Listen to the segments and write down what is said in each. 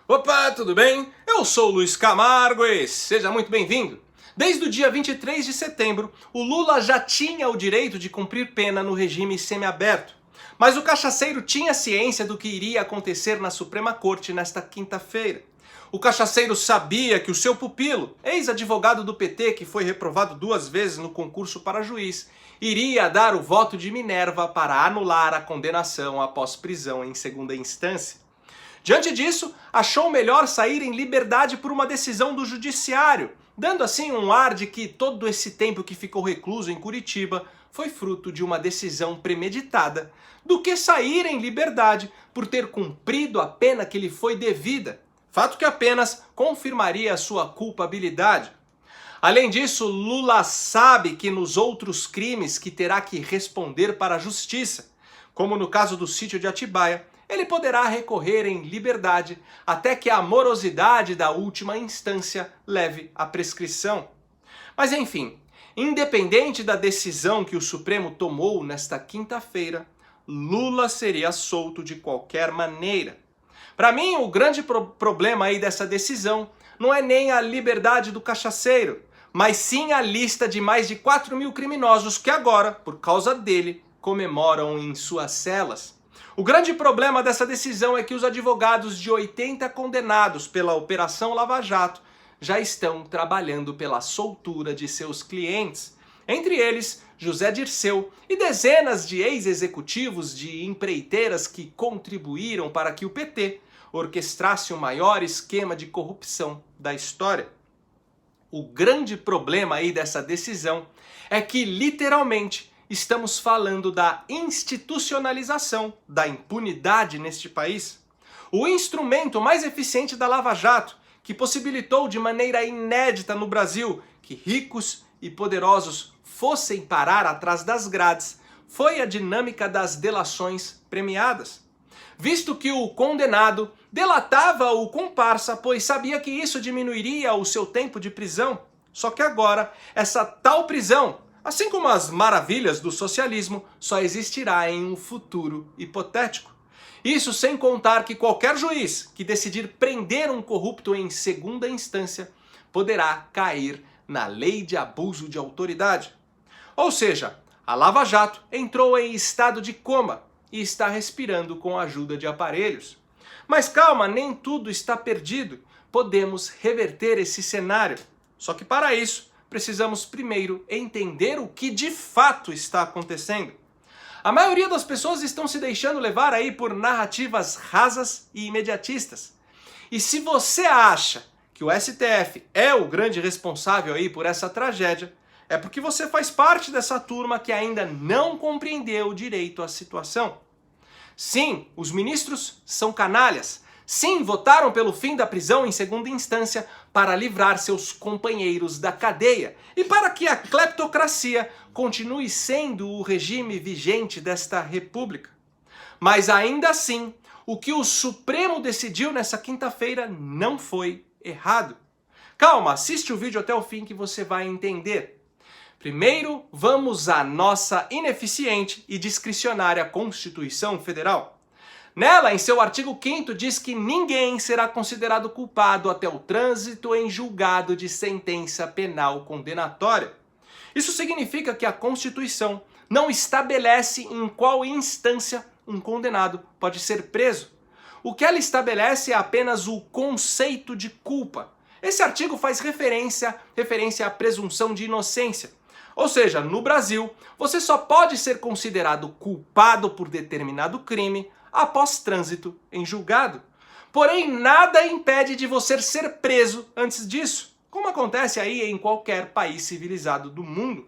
Opa, tudo bem? Eu sou o Luiz Camargo e seja muito bem-vindo. Desde o dia 23 de setembro, o Lula já tinha o direito de cumprir pena no regime semiaberto. Mas o cachaceiro tinha ciência do que iria acontecer na Suprema Corte nesta quinta-feira. O cachaceiro sabia que o seu pupilo, ex-advogado do PT que foi reprovado 2 vezes no concurso para juiz, iria dar o voto de Minerva para anular a condenação após prisão em segunda instância. Diante disso, achou melhor sair em liberdade por uma decisão do judiciário, dando assim um ar de que todo esse tempo que ficou recluso em Curitiba foi fruto de uma decisão premeditada, do que sair em liberdade por ter cumprido a pena que lhe foi devida, fato que apenas confirmaria a sua culpabilidade. Além disso, Lula sabe que nos outros crimes que terá que responder para a justiça, como no caso do sítio de Atibaia, ele poderá recorrer em liberdade até que a morosidade da última instância leve à prescrição. Mas enfim, independente da decisão que o Supremo tomou nesta quinta-feira, Lula seria solto de qualquer maneira. Para mim, o grande problema aí dessa decisão não é nem a liberdade do cachaceiro, mas sim a lista de mais de 4.000 criminosos que agora, por causa dele, comemoram em suas celas. O grande problema dessa decisão é que os advogados de 80 condenados pela Operação Lava Jato já estão trabalhando pela soltura de seus clientes. Entre eles, José Dirceu e dezenas de ex-executivos de empreiteiras que contribuíram para que o PT orquestrasse o maior esquema de corrupção da história. O grande problema aí dessa decisão é que, literalmente, estamos falando da institucionalização da impunidade neste país. O instrumento mais eficiente da Lava Jato, que possibilitou de maneira inédita no Brasil que ricos e poderosos fossem parar atrás das grades, foi a dinâmica das delações premiadas. Visto que o condenado delatava o comparsa, pois sabia que isso diminuiria o seu tempo de prisão. Só que agora, essa tal prisão, assim como as maravilhas do socialismo, só existirá em um futuro hipotético. Isso sem contar que qualquer juiz que decidir prender um corrupto em segunda instância poderá cair na lei de abuso de autoridade. Ou seja, a Lava Jato entrou em estado de coma e está respirando com a ajuda de aparelhos. Mas calma, nem tudo está perdido. Podemos reverter esse cenário. Só que para isso, precisamos primeiro entender o que de fato está acontecendo. A maioria das pessoas estão se deixando levar aí por narrativas rasas e imediatistas. E se você acha que o STF é o grande responsável aí por essa tragédia, é porque você faz parte dessa turma que ainda não compreendeu direito a situação. Sim, os ministros são canalhas. Sim, votaram pelo fim da prisão em segunda instância para livrar seus companheiros da cadeia e para que a cleptocracia continue sendo o regime vigente desta república. Mas ainda assim, o que o Supremo decidiu nessa quinta-feira não foi errado. Calma, assiste o vídeo até o fim que você vai entender. Primeiro, vamos à nossa ineficiente e discricionária Constituição Federal. Nela, em seu artigo 5º, diz que ninguém será considerado culpado até o trânsito em julgado de sentença penal condenatória. Isso significa que a Constituição não estabelece em qual instância um condenado pode ser preso. O que ela estabelece é apenas o conceito de culpa. Esse artigo faz referência à presunção de inocência. Ou seja, no Brasil, você só pode ser considerado culpado por determinado crime após trânsito em julgado. Porém, nada impede de você ser preso antes disso, como acontece aí em qualquer país civilizado do mundo.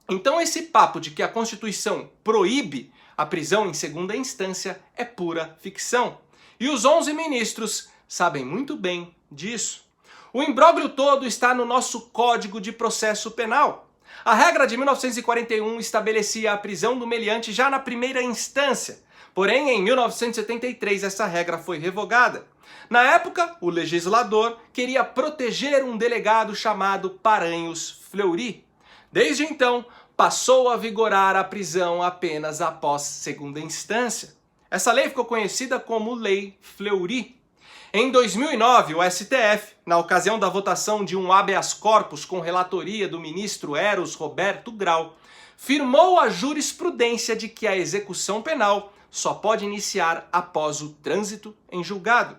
Então esse papo de que a Constituição proíbe a prisão em segunda instância é pura ficção. E os 11 ministros sabem muito bem disso. O imbróglio todo está no nosso Código de Processo Penal. A regra de 1941 estabelecia a prisão do meliante já na primeira instância. Porém, em 1973, essa regra foi revogada. Na época, o legislador queria proteger um delegado chamado Paranhos Fleury. Desde então, passou a vigorar a prisão apenas após segunda instância. Essa lei ficou conhecida como Lei Fleury. Em 2009, o STF, na ocasião da votação de um habeas corpus com relatoria do ministro Eros Roberto Grau, firmou a jurisprudência de que a execução penal só pode iniciar após o trânsito em julgado.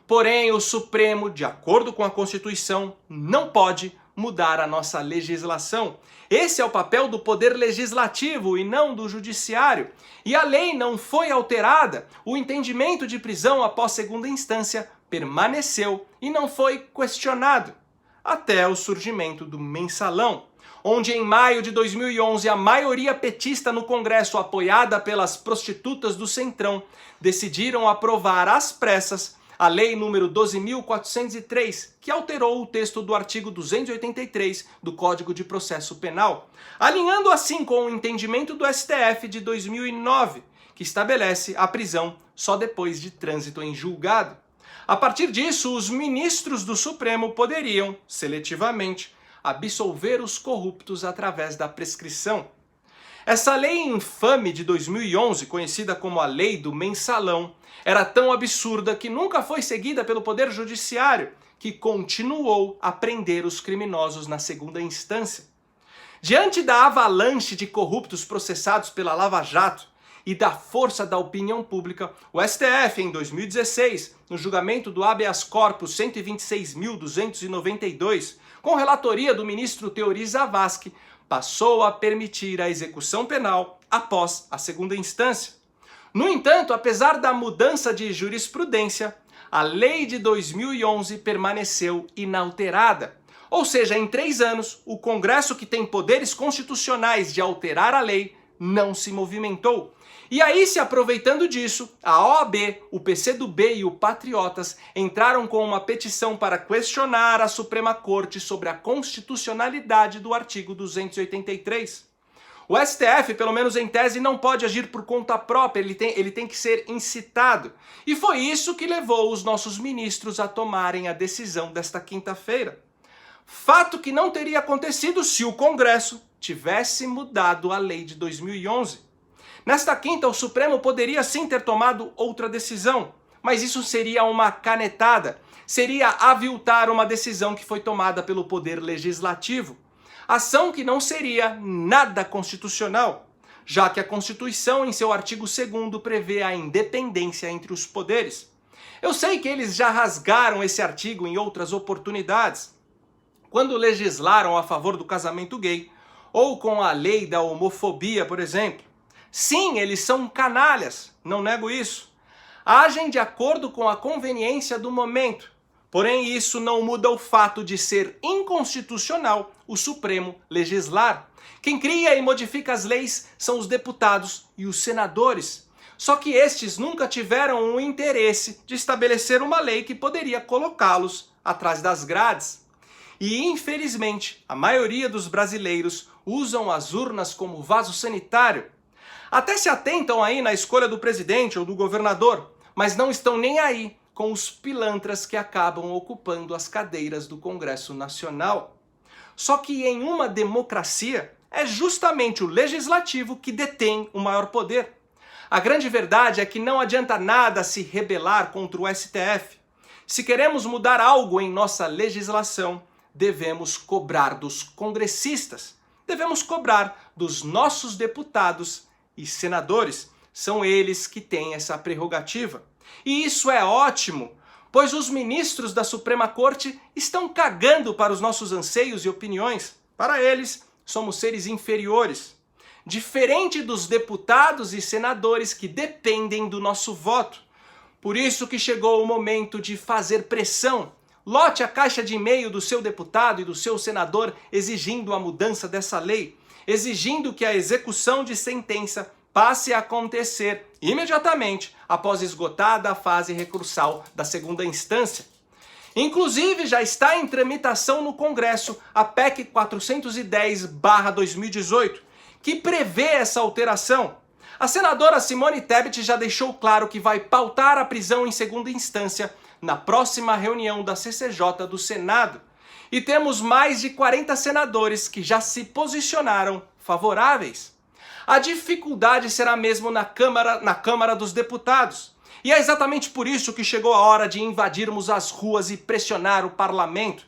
Porém, o Supremo, de acordo com a Constituição, não pode mudar a nossa legislação. Esse é o papel do poder legislativo e não do judiciário. E a lei não foi alterada. O entendimento de prisão após segunda instância permaneceu e não foi questionado, até o surgimento do Mensalão, onde em maio de 2011 a maioria petista no Congresso, apoiada pelas prostitutas do Centrão, decidiram aprovar às pressas a Lei número 12.403, que alterou o texto do artigo 283 do Código de Processo Penal, alinhando assim com o entendimento do STF de 2009, que estabelece a prisão só depois de trânsito em julgado. A partir disso, os ministros do Supremo poderiam, seletivamente, absolver os corruptos através da prescrição. Essa lei infame de 2011, conhecida como a Lei do Mensalão, era tão absurda que nunca foi seguida pelo Poder Judiciário, que continuou a prender os criminosos na segunda instância. Diante da avalanche de corruptos processados pela Lava Jato e da força da opinião pública, o STF, em 2016, no julgamento do habeas corpus 126.292, com relatoria do ministro Teori Zavascki, passou a permitir a execução penal após a segunda instância. No entanto, apesar da mudança de jurisprudência, a lei de 2011 permaneceu inalterada. Ou seja, em 3 anos, o Congresso, que tem poderes constitucionais de alterar a lei, não se movimentou. E aí, se aproveitando disso, a OAB, o PCdoB e o Patriotas entraram com uma petição para questionar a Suprema Corte sobre a constitucionalidade do artigo 283. O STF, pelo menos em tese, não pode agir por conta própria, ele tem que ser incitado. E foi isso que levou os nossos ministros a tomarem a decisão desta quinta-feira. Fato que não teria acontecido se o Congresso tivesse mudado a lei de 2011. Nesta quinta, o Supremo poderia sim ter tomado outra decisão, mas isso seria uma canetada, seria aviltar uma decisão que foi tomada pelo Poder Legislativo. Ação que não seria nada constitucional, já que a Constituição, em seu artigo 2º, prevê a independência entre os poderes. Eu sei que eles já rasgaram esse artigo em outras oportunidades, quando legislaram a favor do casamento gay, ou com a lei da homofobia, por exemplo. Sim, eles são canalhas, não nego isso. Agem de acordo com a conveniência do momento. Porém, isso não muda o fato de ser inconstitucional o Supremo legislar. Quem cria e modifica as leis são os deputados e os senadores. Só que estes nunca tiveram o interesse de estabelecer uma lei que poderia colocá-los atrás das grades. E, infelizmente, a maioria dos brasileiros usam as urnas como vaso sanitário. Até se atentam aí na escolha do presidente ou do governador, mas não estão nem aí com os pilantras que acabam ocupando as cadeiras do Congresso Nacional. Só que em uma democracia é justamente o legislativo que detém o maior poder. A grande verdade é que não adianta nada se rebelar contra o STF. Se queremos mudar algo em nossa legislação, devemos cobrar dos congressistas, devemos cobrar dos nossos deputados e senadores. São eles que têm essa prerrogativa. E isso é ótimo, pois os ministros da Suprema Corte estão cagando para os nossos anseios e opiniões. Para eles, somos seres inferiores. Diferente dos deputados e senadores que dependem do nosso voto. Por isso que chegou o momento de fazer pressão. Lote a caixa de e-mail do seu deputado e do seu senador exigindo a mudança dessa lei, exigindo que a execução de sentença passe a acontecer imediatamente após esgotada a fase recursal da segunda instância. Inclusive, já está em tramitação no Congresso a PEC 410/2018, que prevê essa alteração. A senadora Simone Tebet já deixou claro que vai pautar a prisão em segunda instância na próxima reunião da CCJ do Senado. E temos mais de 40 senadores que já se posicionaram favoráveis. A dificuldade será mesmo na Câmara dos Deputados. E é exatamente por isso que chegou a hora de invadirmos as ruas e pressionar o parlamento.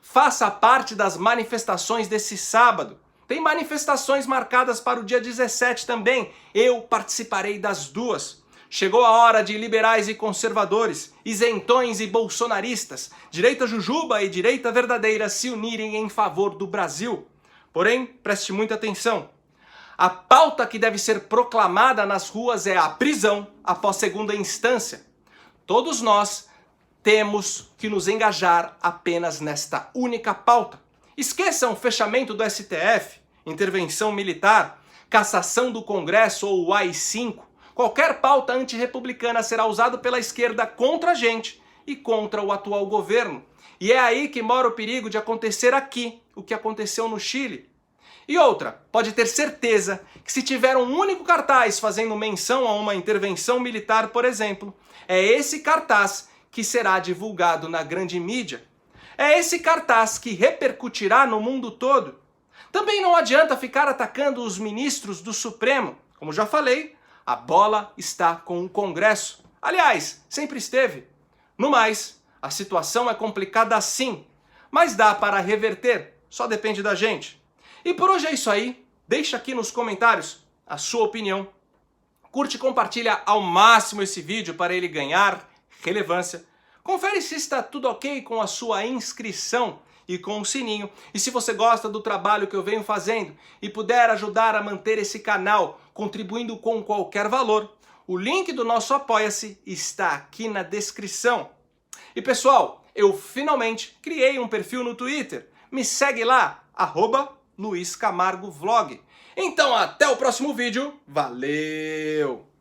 Faça parte das manifestações desse sábado. Tem manifestações marcadas para o dia 17 também. Eu participarei das duas. Chegou a hora de liberais e conservadores, isentões e bolsonaristas, direita jujuba e direita verdadeira se unirem em favor do Brasil. Porém, preste muita atenção. A pauta que deve ser proclamada nas ruas é a prisão após segunda instância. Todos nós temos que nos engajar apenas nesta única pauta. Esqueçam o fechamento do STF, intervenção militar, cassação do Congresso ou o AI-5. Qualquer pauta antirrepublicana será usada pela esquerda contra a gente e contra o atual governo. E é aí que mora o perigo de acontecer aqui o que aconteceu no Chile. E outra, pode ter certeza que se tiver um único cartaz fazendo menção a uma intervenção militar, por exemplo, é esse cartaz que será divulgado na grande mídia. É esse cartaz que repercutirá no mundo todo. Também não adianta ficar atacando os ministros do Supremo. Como já falei, a bola está com o Congresso. Aliás, sempre esteve. No mais, a situação é complicada sim, mas dá para reverter, só depende da gente. E por hoje é isso aí. Deixa aqui nos comentários a sua opinião. Curte e compartilha ao máximo esse vídeo para ele ganhar relevância. Confere se está tudo ok com a sua inscrição e com o sininho. E se você gosta do trabalho que eu venho fazendo e puder ajudar a manter esse canal contribuindo com qualquer valor, o link do nosso Apoia-se está aqui na descrição. E pessoal, eu finalmente criei um perfil no Twitter. Me segue lá, @LuizCamargoVlog. Então até o próximo vídeo. Valeu!